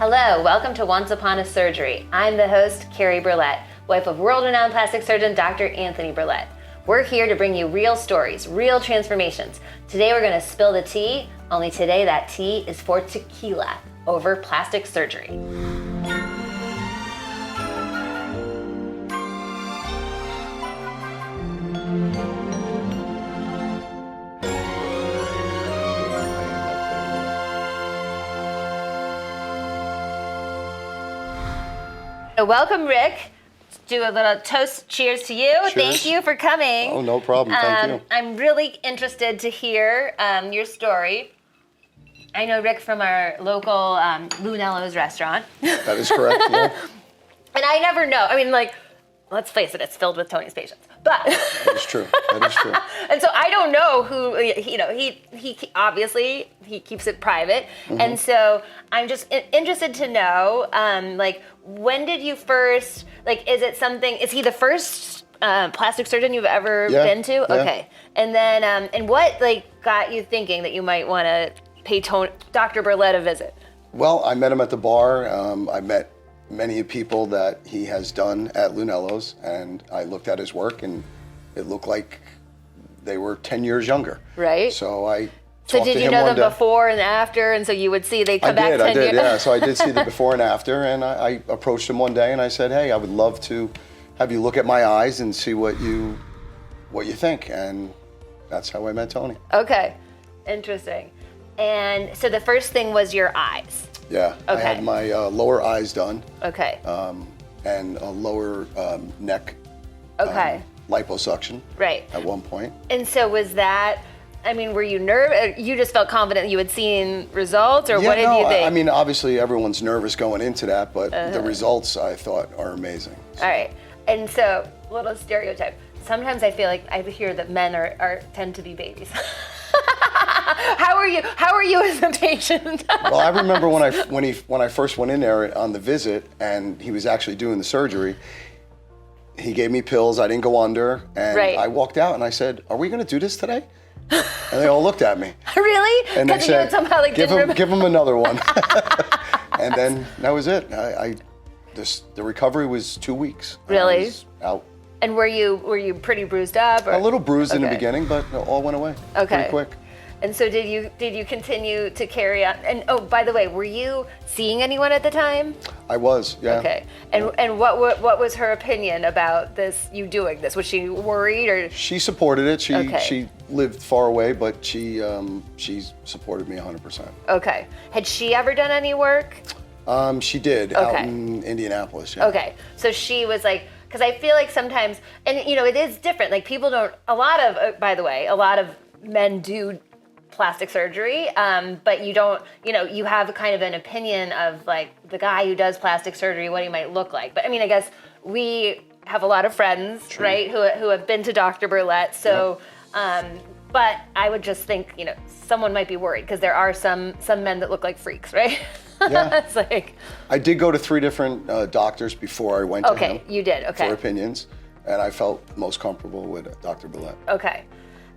Hello, welcome to Once Upon a Surgery. I'm the host, Carrie Berlet, wife of world-renowned plastic surgeon Dr. Anthony Berlet. We're here to bring you real stories, real transformations. Today we're gonna spill the tea, only today that tea is for tequila over plastic surgery. Welcome, Rick. Let's do a little toast. Cheers to you. Cheers. Thank you for coming. Oh, no problem. Thank you. I'm really interested to hear your story. I know Rick from our local Lunello's restaurant. That is correct, yeah. And I never know. I mean, like, let's face it, it's filled with Tony's patients. But That is true. That is true. and so I don't know who, he obviously, he keeps it private. Mm-hmm. And so I'm just interested to know, when did you first, is he the first plastic surgeon you've ever been to? Yeah. Okay. And then, and what, got you thinking that you might want to pay Dr. Berlet a visit? Well, I met him at the bar. I met many people that he has done at Lunello's, and I looked at his work, and it looked like they were 10 years younger. Right. So I So talked did to you him know one them day. before and after, and so you would see they'd come back 10 I did, years? yeah. So I did see the before and after, and I approached him one day, and I said, hey, I would love to have you look at my eyes and see what you think, and that's how I met Tony. Okay, interesting. And so the first thing was your eyes. Yeah, Okay. I had my lower eyes done. Okay. And a lower neck Okay. liposuction Right. at one point. And so was that, were you nervous? You just felt confident you had seen results, or what did you think? I mean, obviously everyone's nervous going into that, but the results I thought are amazing. All right. And so, little stereotype. Sometimes I feel like I hear that men tend to be babies. How are you as a patient? Well, I remember when I first went in there on the visit, and he was actually doing the surgery. He gave me pills. I didn't go under, and Right. I walked out and I said, "Are we going to do this today?" And they all looked at me. Really? And they Because you said, somehow give him another one. And then that was it. The recovery was 2 weeks. Really? I was out. And were you pretty bruised up? Or? A little bruised in the Okay. beginning, but it all went away pretty quick. And so did you continue to carry on? And oh, by the way, were you seeing anyone at the time? I was, yeah. Okay. And what was her opinion about this? You doing this? Was she worried or? She supported it. Okay. She lived far away, but she supported me 100%. Okay. Had she ever done any work? She did out in Indianapolis. Yeah. Okay. So she was like, because I feel like sometimes, and it is different. Like people don't. By the way, a lot of men do plastic surgery, but you don't. You have kind of an opinion of like the guy who does plastic surgery, what he might look like. But I guess we have a lot of friends, True. right, who have been to Dr. Berlet. So, but I would just think, someone might be worried because there are some men that look like freaks, right? Yeah. It's like. I did go to 3 different doctors before I went to him. Okay, you did. Okay. For opinions, and I felt most comfortable with Dr. Berlet. Okay.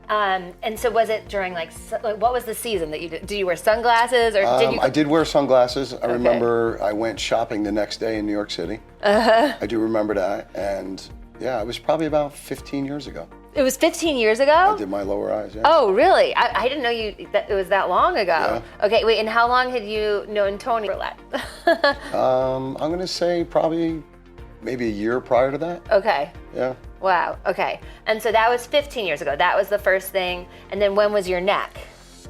And so was it during what was the season that you did? Did you wear sunglasses or did you? I did wear sunglasses. I remember I went shopping the next day in New York City. I do remember that, and yeah, it was probably about 15 years ago. It was 15 years ago? I did my lower eyes, yeah. Oh, really? I didn't know that it was that long ago. Yeah. Okay, wait, and how long had you known Tony Berlet? I'm gonna say probably maybe a year prior to that. Okay. Yeah. Wow, okay. And so that was 15 years ago. That was the first thing. And then when was your neck?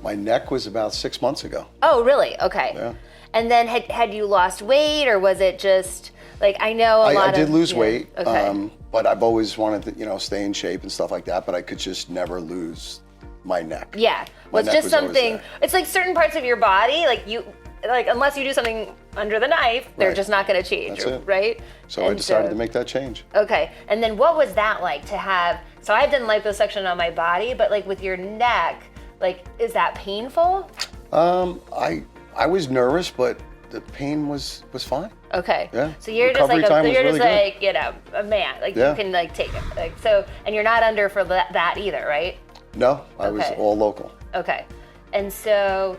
My neck was about 6 months ago. Oh, really? Okay. Yeah. And then had you lost weight, or was it just, I know I did lose yeah, weight, okay. but I've always wanted to, stay in shape and stuff like that, but I could just never lose my neck. Yeah. My Well, it's neck just was always something, there. it's like certain parts of your body, unless you do something under the knife, they're Right. just not going to change, That's it. right? So I decided to make that change. Okay. And then what was that like to have, so I've done liposuction on my body, but with your neck, is that painful? I was nervous, but the pain was fine. Okay. Yeah. So you're Recovery just time was really a man. Yeah. You can take it. And you're not under for that either, right? No, I was Okay. all local. Okay. And so,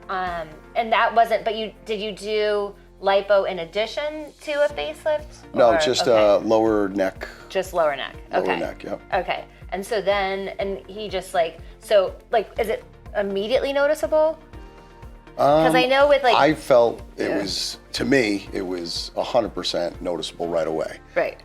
and that wasn't, but did you do lipo in addition to a facelift? No, Or- just okay. lower neck. Just lower neck. Okay. Lower neck, yep. Okay. And so then, and he just like, so like, is it immediately noticeable? Because I know with like, I felt it was, to me, it was 100% noticeable right away. right.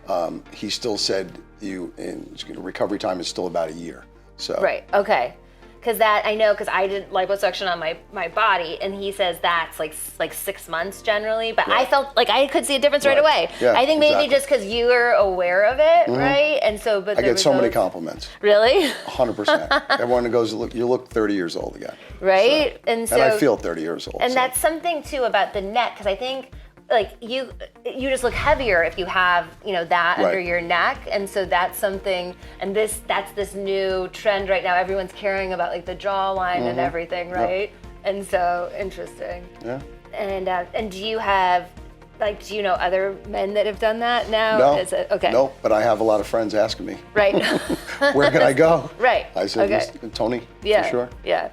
He still said recovery time is still about a year. So Right. Okay. Because that I know, because I did liposuction on my body, and he says that's like 6 months generally. But I felt like I could see a difference right Right. away. Yeah, I think maybe exactly. just because you were aware of it, right? And so, but I get so many compliments. Really, 100%. Everyone goes, look, you look 30 years old again. right? And so, And I feel 30 years old. and so. that's something too about the neck, because I think like you just look heavier if you have that under Right. your neck, and so that's something. And that's this new trend right now. Everyone's caring about like the jawline and everything, right? And so interesting. Yeah. And do you have do you know other men that have done that now? No. Is it okay? No, but I have a lot of friends asking me, Right. where can I go? Right. I said, Okay. just Tony, Yeah. for sure. Yeah.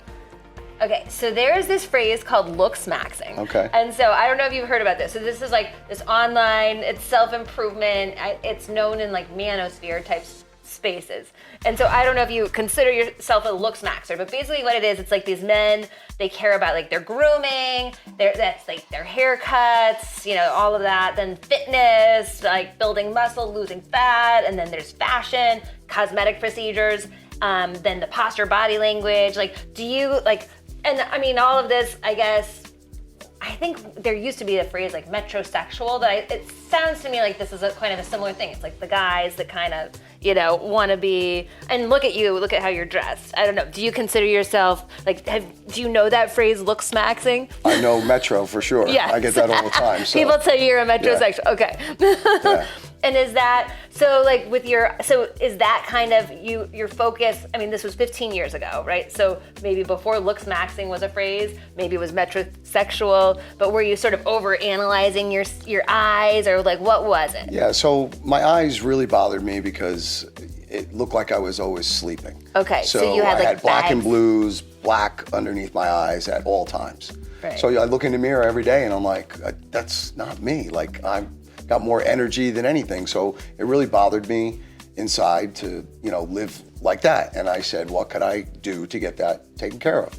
Okay, so there's this phrase called looks maxing. Okay. And so I don't know if you've heard about this. So this is like this online, it's self-improvement. It's known in like manosphere type spaces. And so I don't know if you consider yourself a looks maxer, but basically what it is, it's like these men, they care about like their grooming, that's like their haircuts, all of that. Then fitness, like building muscle, losing fat, and then there's fashion, cosmetic procedures, then the posture, body language. Like, do you like? And I mean, all of this, I guess, I think there used to be a phrase like metrosexual that it sounds to me like this is a kind of a similar thing. It's like the guys that kind of, want to be, and look at you, look at how you're dressed. I don't know. Do you consider yourself, like, do you know that phrase, looks maxing? I know Metro for sure. Yes. I get that all the time. So. People say you're a metrosexual. Okay. Yeah. And is that, so like is that kind of your focus? I mean, this was 15 years ago, right? So maybe before looks maxing was a phrase, maybe it was metrosexual, but were you sort of over analyzing your eyes, or like what was it? Yeah, so my eyes really bothered me because it looked like I was always sleeping. Okay, so you had I like had black and bags. blues, black underneath my eyes at all times. Right. So I look in the mirror every day and I'm like, that's not me. Like I've got more energy than anything. So it really bothered me inside to, live like that. And I said, what could I do to get that taken care of?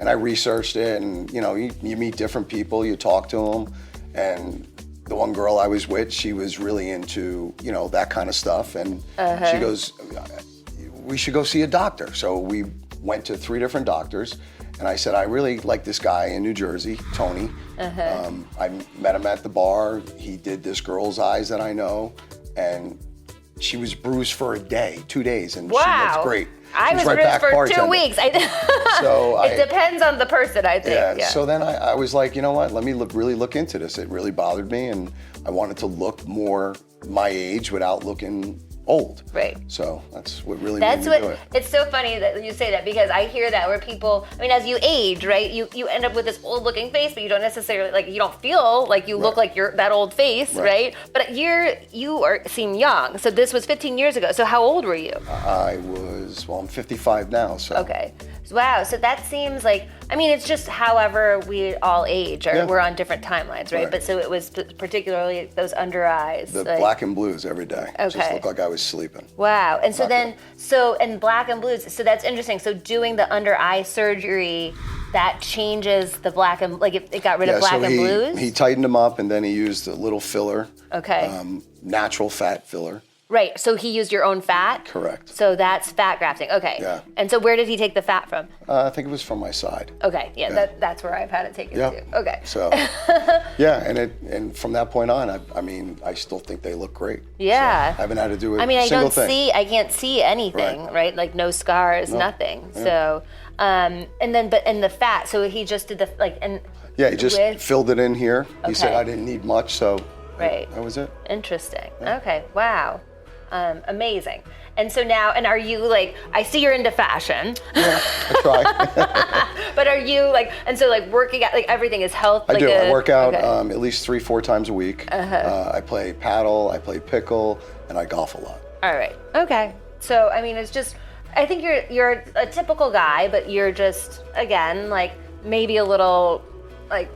And I researched it, and you meet different people, you talk to them, and the one girl I was with, she was really into, that kind of stuff. And she goes, we should go see a doctor. So we went to 3 different doctors. And I said, I really like this guy in New Jersey, Tony. I met him at the bar. He did this girl's eyes that I know. And she was bruised for a day, 2 days. And Wow. she looked great. I She's was right bruised back for 2 bartending. weeks. So it depends on the person, I think. Yeah, Yeah. so then I was like, you know what, let me really look into this. It really bothered me, and I wanted to look more my age without looking old. Right. So that's what really That's made me do what, it. it's so funny that you say that, because I hear that where people, I mean, as you age, right, you end up with this old looking face, but you don't necessarily, like, you don't feel like you look like you're that old face, right? But seem young. So this was 15 years ago. So how old were you? I'm 55 now, so. Okay. Wow. So that seems like, I mean, it's just however we all age, or we're on different timelines, right? Right. But so it was particularly those under eyes. The like, black and blues every day. Just Okay. looked like I was sleeping. Wow. And so Not then, and black and blues, so that's interesting. So doing the under eye surgery, that changes the black and, like it got rid of black so and blues? he tightened them up, and then he used a little filler. Okay. Natural fat filler. Right. So he used your own fat? Correct. So that's fat grafting. Okay. Yeah. And so where did he take the fat from? I think it was from my side. Okay. Yeah. That's where I've had it taken Yeah. too. Okay. So, yeah, and from that point on, I still think they look great. Yeah. So I haven't had to do a I mean, single thing. I can't see anything, right? Like no scars, nothing. Yeah. So, and the fat, so he just did Yeah, he just filled it in here. He said Okay. I didn't need much, so Right. that was it. Interesting. Okay. Wow. Amazing. And so now, and are you like, I see you're into fashion, Yeah, I try. but are you like, and so like working out, like everything is health? I like do. I work out okay. at least 3-4 times a week. I play paddle, I play pickle, and I golf a lot. All right. Okay. So, I mean, it's just, I think you're a typical guy, but you're just, again, like maybe a little like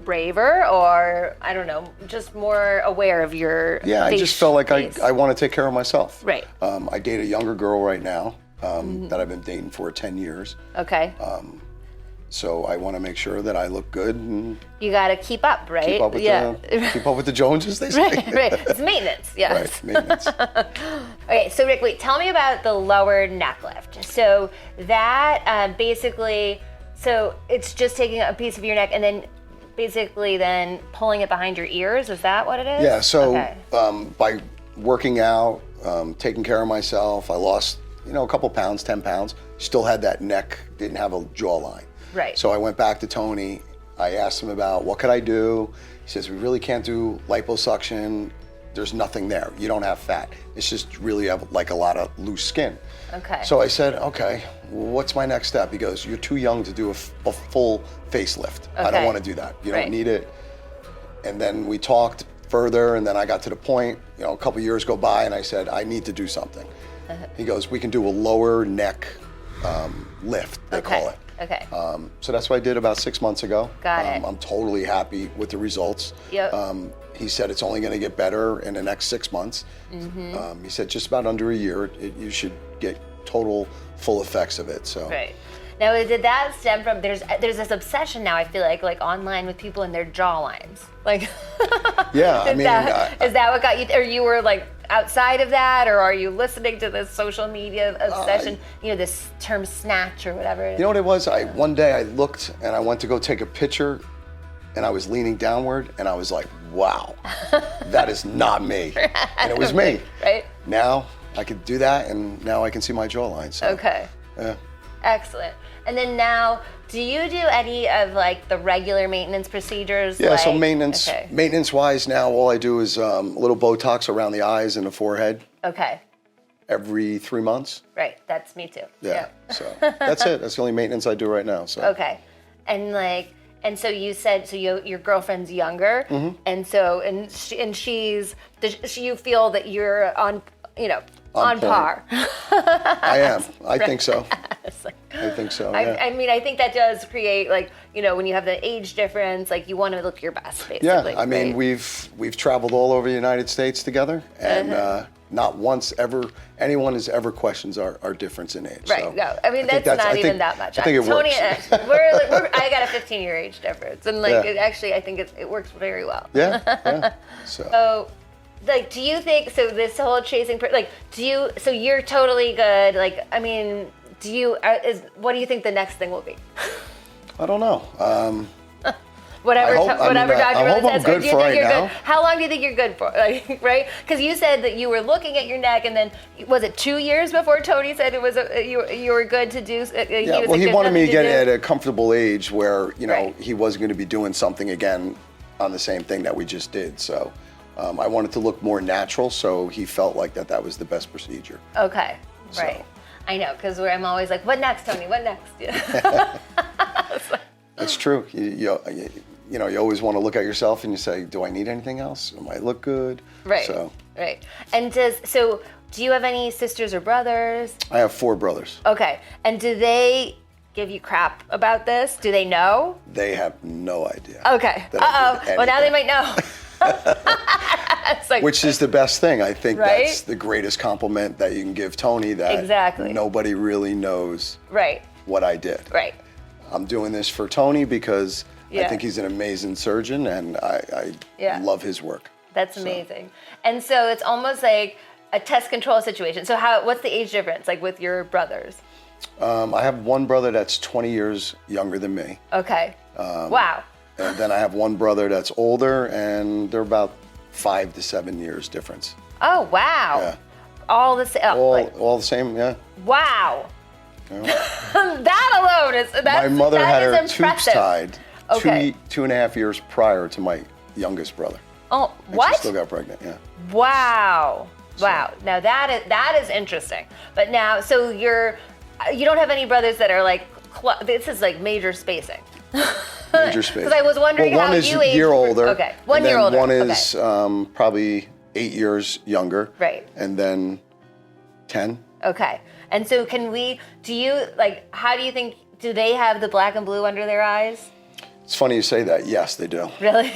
braver, or I don't know, just more aware of your Yeah, I just felt like face? I want to take care of myself. Right. I date a younger girl right now that I've been dating for 10 years. Okay. So I want to make sure that I look good and You got to keep up, right? keep up with the Joneses, they say. Right. It's maintenance. Yes. Right, maintenance. Okay, so Rick, wait, tell me about the lower neck lift. So that basically, so it's just taking a piece of your neck and then basically then pulling it behind your ears. Is that what it is? Yeah, so Okay. by working out, taking care of myself, I lost, a couple pounds, 10 pounds, still had that neck, didn't have a jawline. Right. So I went back to Tony. I asked him about what could I do. He says, we really can't do liposuction. There's nothing there. You don't have fat. It's just really like a lot of loose skin. Okay. So I said, okay, what's my next step? He goes, you're too young to do a full facelift. I don't Okay. want to do that. You Right. don't need it. And then we talked further, and then I got to the point, a couple years go by, and I said, I need to do something. He goes, we can do a lower neck lift, they call it. Okay. So that's what I did about 6 months ago. Got it. I'm totally happy with the results. Yep. He said it's only going to get better in the next 6 months. He said just about under a year, you should get total full effects of it. So. Right. Now, did that stem from, there's this obsession now, I feel like online with people and their jawlines. Like, Yeah, I mean, is that what got you, or you were like outside of that, or are you listening to this social media obsession, this term snatch or whatever it is? You know what it was? One day I looked and I went to go take a picture and I was leaning downward and I was like, wow, that is not me. And it was me. Right? Now I could do that and now I can see my jawline. So, Okay. yeah. Excellent. And then now, do you do any of like the regular maintenance procedures? Yeah, so like- maintenance wise now, all I do is a little Botox around the eyes and the forehead Okay. every 3 months. Right. That's me too. Yeah. So that's it. That's the only maintenance I do right now. So. Okay. And so you said, so your girlfriend's younger, Mm-hmm. and so you feel that you're on On par. I am. I think so. I think so. Yeah. I mean, I think that does create when you have the age difference, you want to look your best, basically. Yeah. I mean, right? we've traveled all over the United States together, and not once ever anyone has ever questioned our difference in age. Right. So no, I mean that's not even that much. I think it Tony works. and I got a 15-year age difference, and Yeah. I think it works very well. Yeah. Yeah. So. So, do you think, so this whole chasing, so you're totally good, I mean, what do you think the next thing will be? I don't know. Whatever I hope Dr. I'm Berlet says, or good do you for think right you're now. good? How long do you think you're good for? Right? Because you said that you were looking at your neck, and then, was it 2 years before Tony said it was you were good to do? Yeah, well, he wanted me to get at a comfortable age where, Right. he wasn't going to be doing something again on the same thing that we just did. So I wanted to look more natural, so he felt like that was the best procedure. Okay, So. right. I know, because I'm always like, what next, Tony? What next? Yeah. That's true. You always want to look at yourself and you say, do I need anything else? Am I look good? Right. So Right. And do you have any sisters or brothers? I have 4 brothers. Okay. And do they give you crap about this? Do they know? They have no idea. Okay. that I did Well, now they anything. might know. It's like, Which is the best thing. I think Right? that's the greatest compliment that you can give Tony, that Exactly. nobody really knows right. what I did. Right. I'm doing this for Tony because I Yeah. think he's an amazing surgeon and I Yeah. love his work. That's amazing. And so it's almost like a test control situation. So what's the age difference, with your brothers? I have one brother that's 20 years younger than me. Okay. Wow. And then I have one brother that's older, and they're about 5 to 7 years difference. Oh, wow. Yeah. All the same. All the same, yeah. Wow. Yeah. That alone is My mother had her tubes impressive. tied Okay. 2.5 years prior to my youngest brother. Oh, And what? she still got pregnant, yeah. Wow. Wow. Now that is interesting. But now, so you don't have any brothers that are this is major spacing. Major space. Because I was wondering one how is you a age. year older. Okay. and 1 year then older. One Okay. is probably 8 years younger. Right. And then 10. Okay. And so how do you think, do they have the black and blue under their eyes? It's funny you say that. Yes, they do. Really?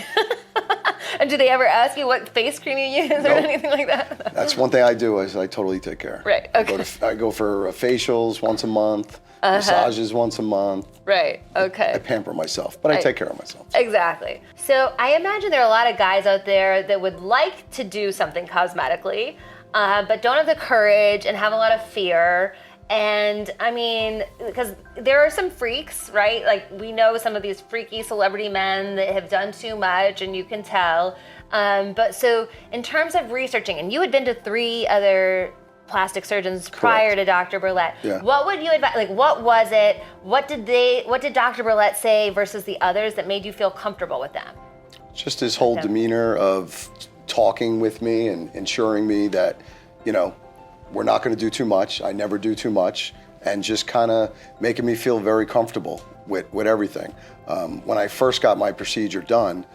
And do they ever ask you what face cream you use or anything like that? That's one thing I do is I totally take care. Right, okay. I go for facials once a month, massages once a month. Right, okay. I pamper myself, but I take care of myself. Exactly. So I imagine there are a lot of guys out there that would like to do something cosmetically, but don't have the courage and have a lot of fear. And I mean, because there are some freaks, right? Like we know some of these freaky celebrity men that have done too much, and you can tell. But so in terms of researching, and you had been to 3 other plastic surgeons prior to Dr. Berlet. Yeah. What would you advise? Like, what was it? What did Dr. Berlet say versus the others that made you feel comfortable with them? Just his whole demeanor of talking with me and ensuring me that, you know, we're not going to do too much. I never do too much, and just kind of making me feel very comfortable with everything. When I first got my procedure done,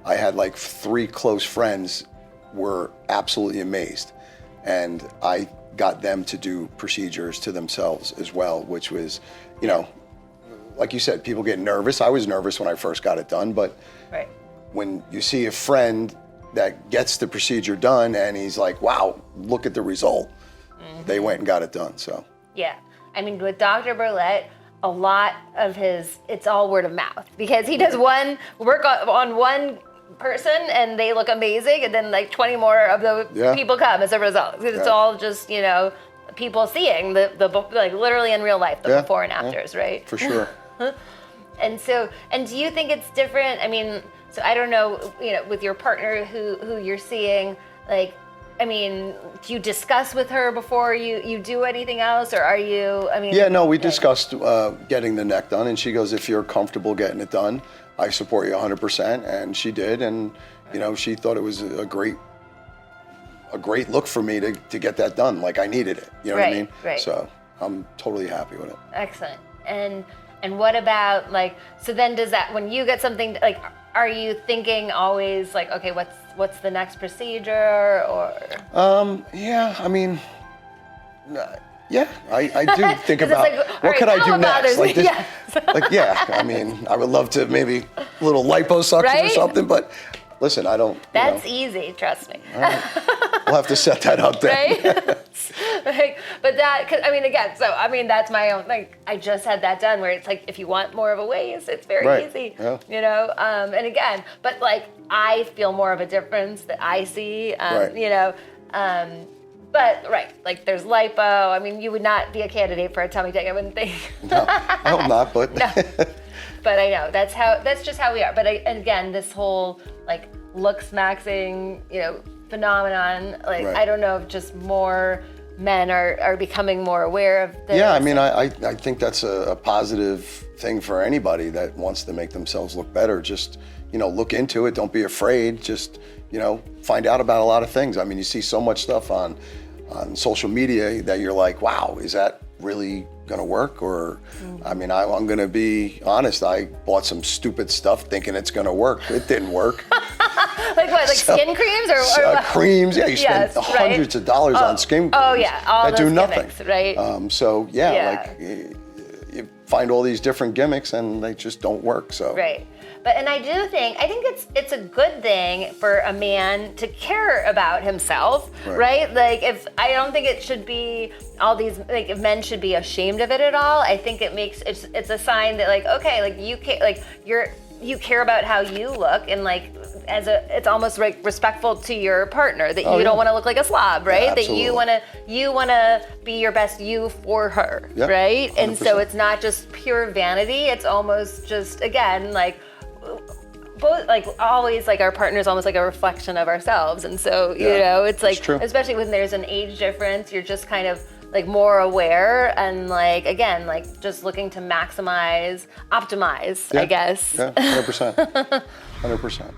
I had like 3 close friends were absolutely amazed, and I got them to do procedures to themselves as well, which was, you know, like you said, people get nervous. I was nervous when I first got it done, but when you see a friend that gets the procedure done and he's like, wow, look at the result. They went and got it done, so. Yeah, I mean, with Dr. Berlet, a lot of it's all word of mouth, because he does work on one person and they look amazing, and then like 20 more of the people come as a result. It's all just, you know, people seeing the like literally in real life, the before and afters, right? For sure. And do you think it's different? I mean, so I don't know, you know, with your partner who you're seeing, like, I mean, do you discuss with her before you do anything else, or are you, I mean... Yeah, no, we discussed getting the neck done, and she goes, if you're comfortable getting it done, I support you 100%, and she did, and, you know, she thought it was a great look for me to get that done, like I needed it, you know what I mean? Right. So I'm totally happy with it. Excellent. And what about, like, so then does that, when you get something, like, are you thinking always, like, okay, what's the next procedure, or? Yeah, I mean, yeah, I do think about like, what could I do next? Like this, yes. like, yeah, I mean, I would love to maybe a little liposuction or something, but listen, I don't. That's easy, trust me. All right. We'll have to set that up then. Right? Like, but that, cause, I mean, again, so, I mean, that's my own, like, I just had that done where it's like, if you want more of a waist, it's very easy, you know? And again, but like, I feel more of a difference that I see, you know? But, like, there's lipo. I mean, you would not be a candidate for a tummy tuck, I wouldn't think. No, I hope not, but. No. But I know, that's just how we are. But and again, this whole, like, looks maxing, you know, phenomenon, like, I don't know if just more men are becoming more aware of this. Yeah, I mean, I think that's a positive thing for anybody that wants to make themselves look better. Just, you know, look into it. Don't be afraid. Just, you know, find out about a lot of things. I mean, you see so much stuff on social media that you're like, wow, is that really gonna work? Or, I mean, I'm gonna be honest, I bought some stupid stuff thinking it's gonna work. It didn't work. Like what, like skin creams or creams? Yeah, you spend hundreds of dollars on skin creams all that do nothing. Gimmicks, right? So like you find all these different gimmicks and they just don't work. So But, and I think it's a good thing for a man to care about himself, right? Like, I don't think it should be all these, like, if men should be ashamed of it at all. I think it's a sign that, like, okay, like, you care about how you look, and like, it's almost like respectful to your partner that you don't want to look like a slob, right? Yeah, that you want to be your best you for her, right? 100%. And so it's not just pure vanity. It's almost just, again, like, both, like, always, like, our partner's almost like a reflection of ourselves. And so, you know, it's like, especially when there's an age difference, you're just kind of like more aware and, like, again, like, just looking to optimize, I guess. Yeah, 100%. 100%.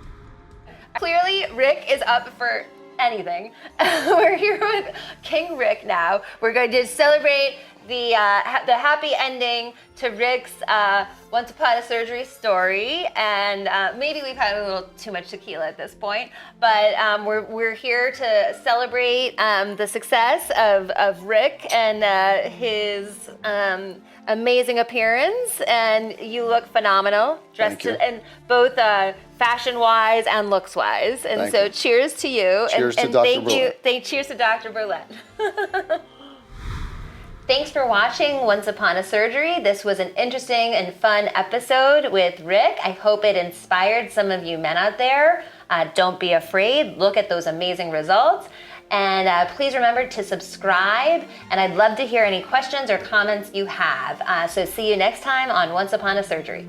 Clearly, Rick is up for anything. We're here with King Rick now. We're going to celebrate the happy ending to Rick's once upon a surgery story, and maybe we've had a little too much tequila at this point, but we're here to celebrate the success of Rick and his amazing appearance, and you look phenomenal, dressed in both fashion-wise and looks-wise, and so cheers to you. Cheers to Dr. Berlet. Cheers to Dr. Berlet. Thanks for watching Once Upon a Surgery. This was an interesting and fun episode with Rick. I hope it inspired some of you men out there. Don't be afraid. Look at those amazing results. And please remember to subscribe. And I'd love to hear any questions or comments you have. So see you next time on Once Upon a Surgery.